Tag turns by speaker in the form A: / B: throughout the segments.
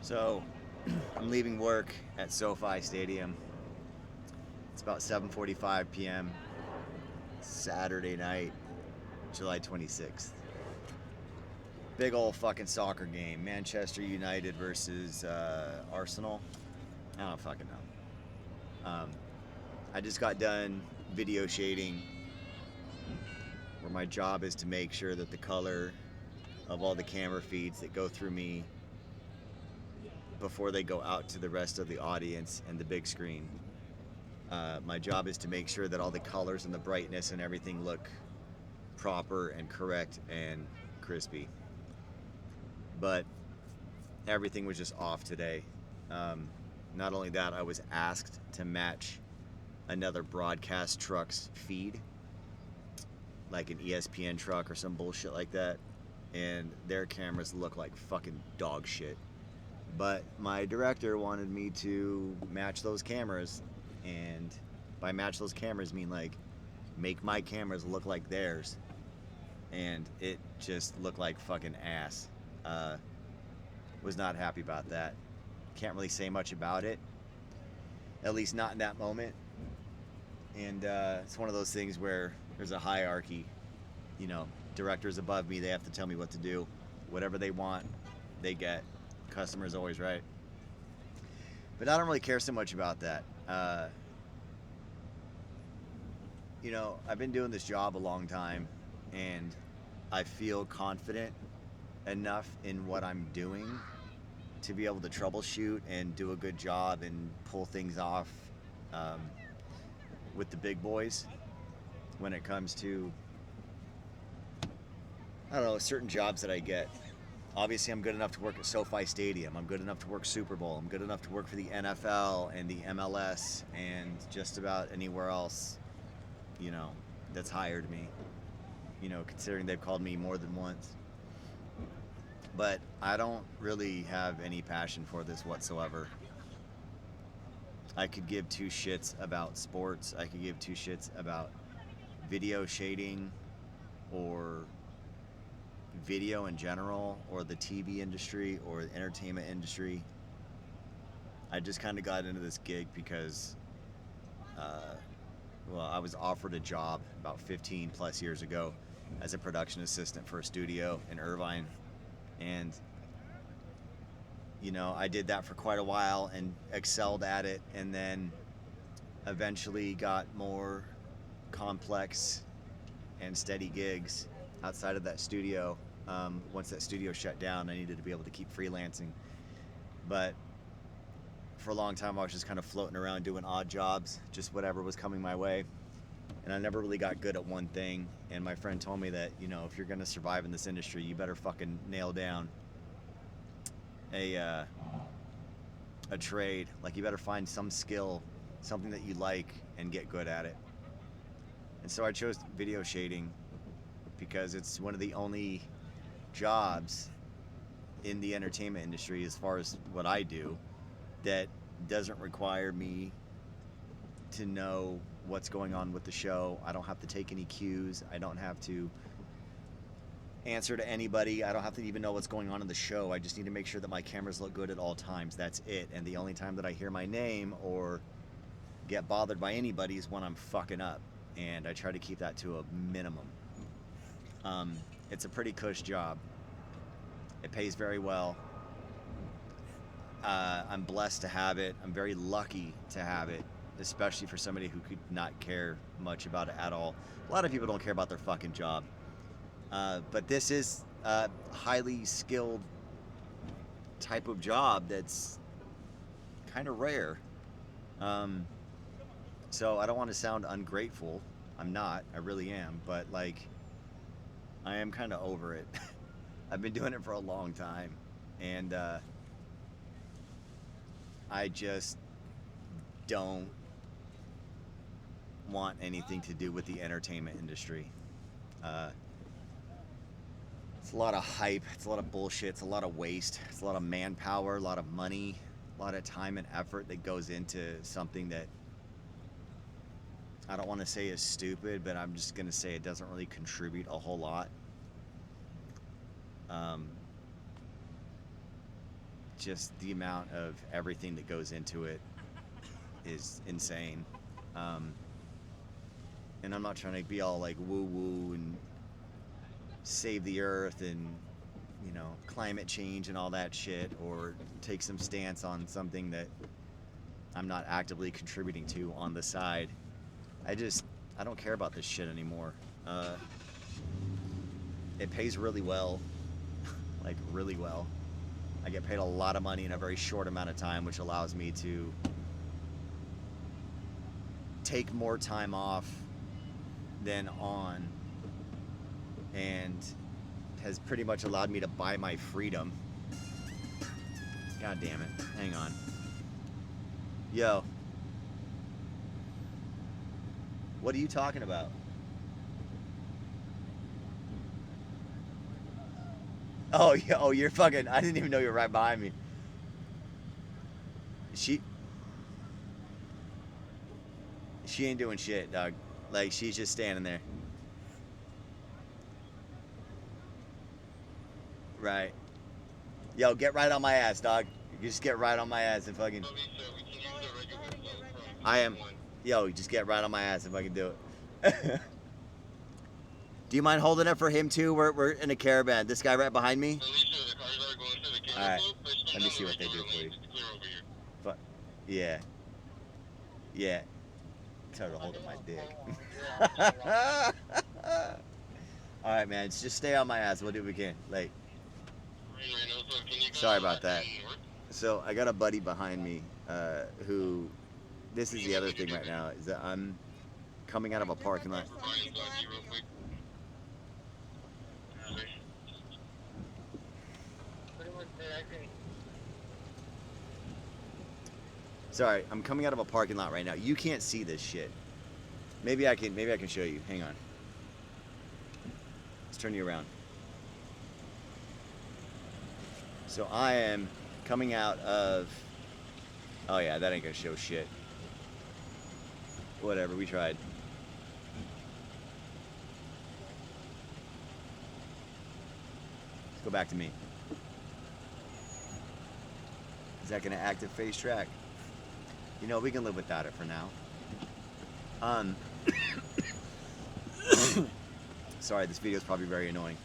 A: So, I'm leaving work at SoFi Stadium. It's about 7:45 p.m. Saturday night, July 26th. Big old fucking soccer game. Manchester United versus Arsenal. I don't fucking know. I just got done video shading, where my job is to make sure that the color of all the camera feeds that go through me before they go out to the rest of the audience and the big screen. My job is to make sure that all the colors and the brightness and everything look proper and correct and crispy. But everything was just off today. Not only that, I was asked to match another broadcast truck's feed, like an ESPN truck or some bullshit like that, and their cameras look like fucking dog shit. But my director wanted me to match those cameras, and by match those cameras mean like make my cameras look like theirs, and it just looked like fucking ass. Was not happy about that. Can't really say much about it, at least not in that moment. And it's one of those things where there's a hierarchy. You know, directors above me, they have to tell me what to do. Whatever they want, they get. Customer's always right. But I don't really care so much about that. I've been doing this job a long time, and I feel confident enough in what I'm doing to be able to troubleshoot and do a good job and pull things off with the big boys when it comes to, I don't know, certain jobs that I get. Obviously, I'm good enough to work at SoFi Stadium. I'm good enough to work Super Bowl. I'm good enough to work for the NFL and the MLS and just about anywhere else, that's hired me, considering they've called me more than once. But I don't really have any passion for this whatsoever. I could give two shits about sports. I could give two shits about video shading or video in general, or the TV industry, or the entertainment industry. I just kind of got into this gig because, I was offered a job about 15 plus years ago as a production assistant for a studio in Irvine. And, I did that for quite a while and excelled at it, and then eventually got more complex and steady gigs outside of that studio. Once that studio shut down, I needed to be able to keep freelancing. But for a long time, I was just kind of floating around doing odd jobs, just whatever was coming my way. And I never really got good at one thing. And my friend told me that, if you're going to survive in this industry, you better fucking nail down a trade. Like, you better find some skill, something that you like, and get good at it. And so I chose video shading because it's one of the only jobs in the entertainment industry, as far as what I do, that doesn't require me to know what's going on with the show. I don't have to take any cues. I don't have to answer to anybody. I don't have to even know what's going on in the show. I just need to make sure that my cameras look good at all times. That's it. And the only time that I hear my name or get bothered by anybody is when I'm fucking up. And I try to keep that to a minimum. It's a pretty cush job. It pays very well. I'm blessed to have it. I'm very lucky to have it, especially for somebody who could not care much about it at all. A lot of people don't care about their fucking job. But this is a highly skilled type of job that's kind of rare. So I don't want to sound ungrateful. I'm not. I really am. But, I am kind of over it. I've been doing it for a long time. And I just don't want anything to do with the entertainment industry. It's a lot of hype. It's a lot of bullshit. It's a lot of waste. It's a lot of manpower, a lot of money, a lot of time and effort that goes into something that I don't want to say is stupid, but I'm just going to say it doesn't really contribute a whole lot. just the amount of everything that goes into it is insane. And I'm not trying to be all like woo woo and save the earth and, you know, climate change and all that shit, or take some stance on something that I'm not actively contributing to on the side. I don't care about this shit anymore. It pays really well, like really well. I get paid a lot of money in a very short amount of time, which allows me to take more time off than on, and has pretty much allowed me to buy my freedom. God damn it. Hang on. Yo. What are you talking about? Oh, yeah, oh, you're fucking, I didn't even know you were right behind me. She ain't doing shit, dog. Like, she's just standing there. Right. Yo, get right on my ass, dog. You just get right on my ass and fucking. I am. Yo, just get right on my ass if I can do it. Do you mind holding it for him too? We're in a caravan. This guy right behind me. All right. Let me see what they do for you. But yeah, yeah. Tell her to hold up my dick. All right, man. Just stay on my ass. We'll do what we can. Like. Sorry about that. So I got a buddy behind me who. This is the other thing right now is that I'm coming out of a parking lot. Sorry, I'm coming out of a parking lot right now. You can't see this shit. Maybe I can show you. Hang on. Let's turn you around. So I am coming out of. Oh yeah, that ain't gonna show shit. Whatever, we tried. Let's go back to me. Is that gonna active face track? You know, we can live without it for now. Sorry, this video is probably very annoying.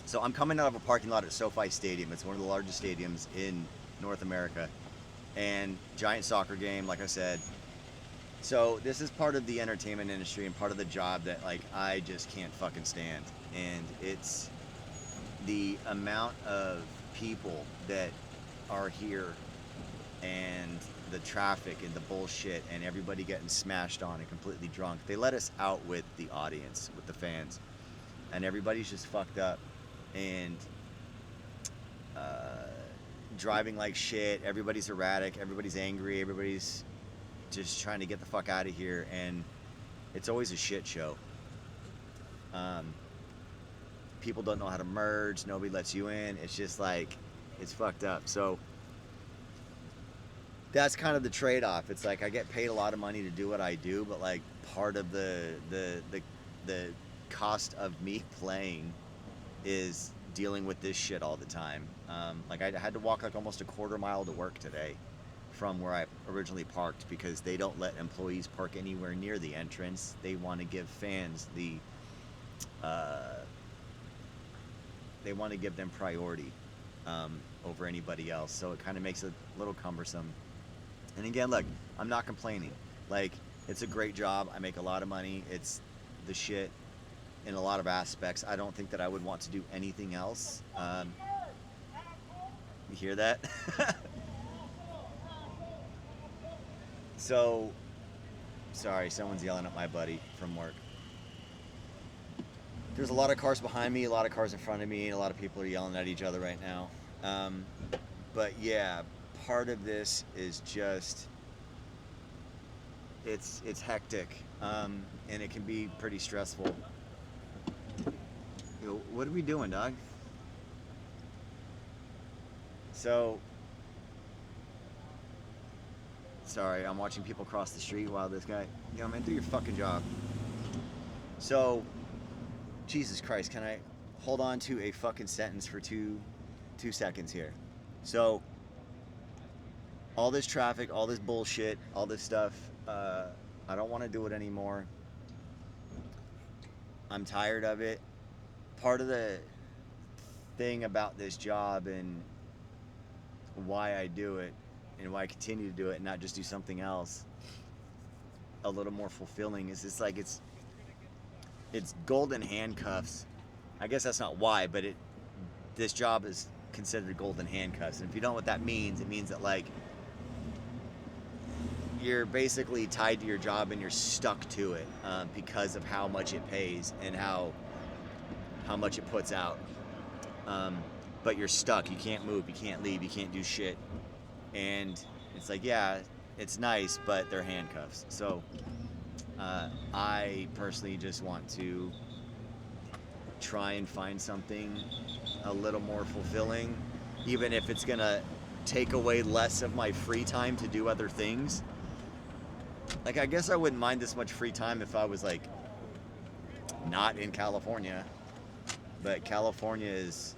A: So I'm coming out of a parking lot at SoFi Stadium. It's one of the largest stadiums in North America. And giant soccer game, like I said. So this is part of the entertainment industry and part of the job that like I just can't fucking stand. And it's the amount of people that are here and the traffic and the bullshit and everybody getting smashed on and completely drunk. They let us out with the audience, with the fans, and everybody's just fucked up and driving like shit. Everybody's erratic, everybody's angry, everybody's just trying to get the fuck out of here, and it's always a shit show. People don't know how to merge, nobody lets you in. It's just like, it's fucked up. So that's kind of the trade-off. It's like I get paid a lot of money to do what I do, but like part of the cost of me playing is dealing with this shit all the time. Like I had to walk like almost a quarter mile to work today from where I originally parked because they don't let employees park anywhere near the entrance. They want to give fans the they want to give them priority over anybody else. So it kind of makes it a little cumbersome. And again, look, I'm not complaining. Like, it's a great job. I make a lot of money. It's the shit in a lot of aspects. I don't think that I would want to do anything else. You hear that? So, sorry, someone's yelling at my buddy from work. There's a lot of cars behind me, a lot of cars in front of me, and a lot of people are yelling at each other right now. But yeah, part of this is just, it's hectic, and it can be pretty stressful. Yo, what are we doing, dog? So, sorry, I'm watching people cross the street while this guy, yo man, do your fucking job. So, Jesus Christ, can I hold on to a fucking sentence for two seconds here? So, all this traffic, all this bullshit, all this stuff. I don't want to do it anymore. I'm tired of it. Part of the thing about this job and why I do it and why I continue to do it and not just do something else a little more fulfilling is it's golden handcuffs. I guess that's not why, but this job is considered golden handcuffs. And if you don't know what that means, it means that like you're basically tied to your job and you're stuck to it because of how much it pays and how much it puts out. But you're stuck. You can't move. You can't leave. You can't do shit. And it's like, yeah, it's nice, but they're handcuffs. So I personally just want to try and find something a little more fulfilling, even if it's gonna take away less of my free time to do other things. Like, I guess I wouldn't mind this much free time if I was like not in California, but California is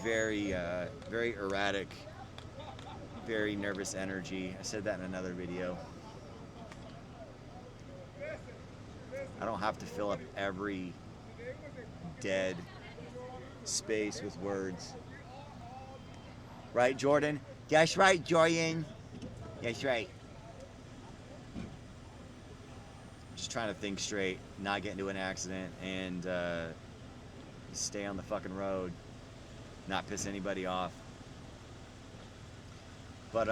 A: very very erratic, very nervous energy. I said that in another video. I don't have to fill up every dead space with words. Right, Jordan? That's right, Jordan. That's right. Just trying to think straight, not get into an accident, and stay on the fucking road, not piss anybody off. But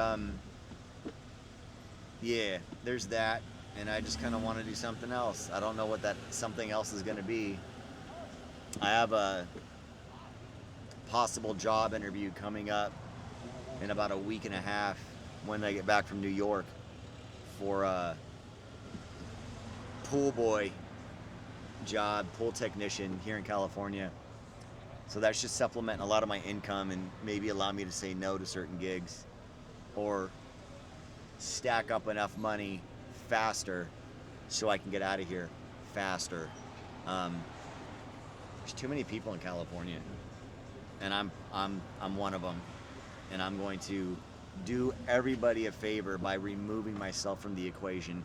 A: yeah, there's that, and I just kind of want to do something else. I don't know what that something else is going to be. I have a possible job interview coming up in about a week and a half when I get back from New York for a pool boy job, pool technician here in California. So that's just supplementing a lot of my income and maybe allow me to say no to certain gigs or stack up enough money faster so I can get out of here faster. There's too many people in California, and I'm one of them, and I'm going to do everybody a favor by removing myself from the equation.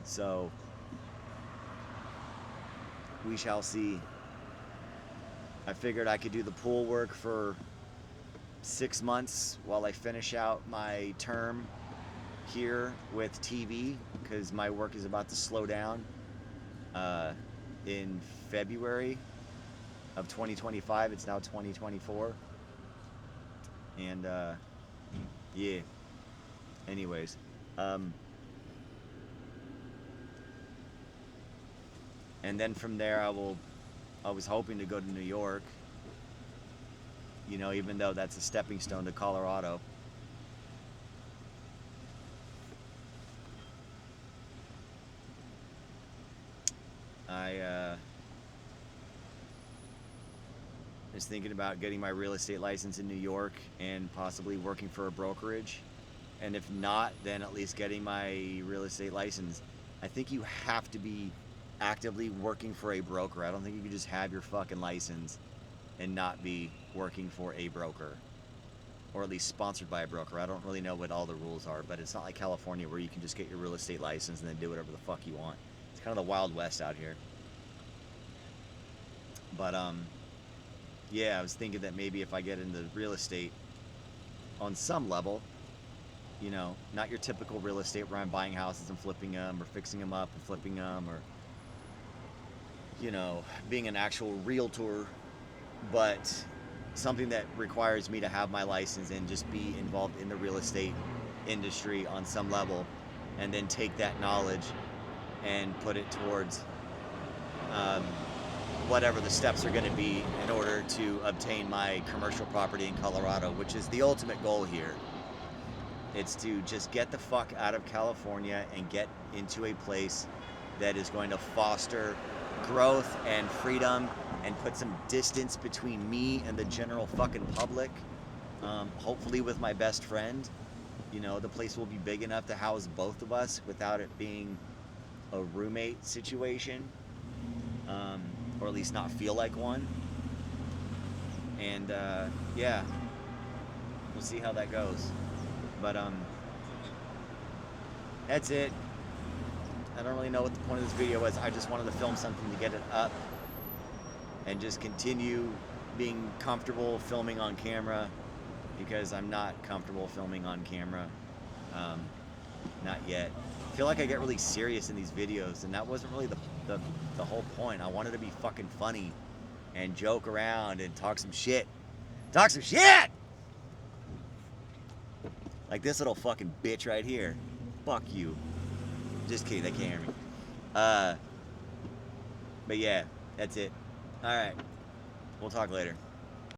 A: So we shall see. I figured I could do the pool work for 6 months while I finish out my term here with TV, because my work is about to slow down in February of 2025. It's now 2024. And yeah, anyways, and then from there I was hoping to go to New York, you know, even though that's a stepping stone to Colorado. I was thinking about getting my real estate license in New York and possibly working for a brokerage. And if not, then at least getting my real estate license. I think you have to be actively working for a broker. I don't think you can just have your fucking license and not be working for a broker, or at least sponsored by a broker. I don't really know what all the rules are, but it's not like California where you can just get your real estate license and then do whatever the fuck you want. It's kind of the Wild West out here. But yeah, I was thinking that maybe if I get into real estate on some level, you know, not your typical real estate where I'm buying houses and flipping them, or fixing them up and flipping them, or, you know, being an actual realtor, but something that requires me to have my license and just be involved in the real estate industry on some level, and then take that knowledge and put it towards whatever the steps are going to be in order to obtain my commercial property in Colorado, which is the ultimate goal here. It's to just get the fuck out of California and get into a place that is going to foster growth and freedom and put some distance between me and the general fucking public. Hopefully with my best friend. You know, the place will be big enough to house both of us without it being a roommate situation. Or at least not feel like one. And yeah, We'll see how that goes. But that's it. I don't really know what the point of this video was. I just wanted to film something to get it up and just continue being comfortable filming on camera, because I'm not comfortable filming on camera. Not yet. I feel like I get really serious in these videos, and that wasn't really the whole point. I wanted to be fucking funny and joke around and talk some shit. Talk some shit! Like this little fucking bitch right here. Fuck you. Just kidding, they can't hear me. But yeah, that's it. Alright. We'll talk later.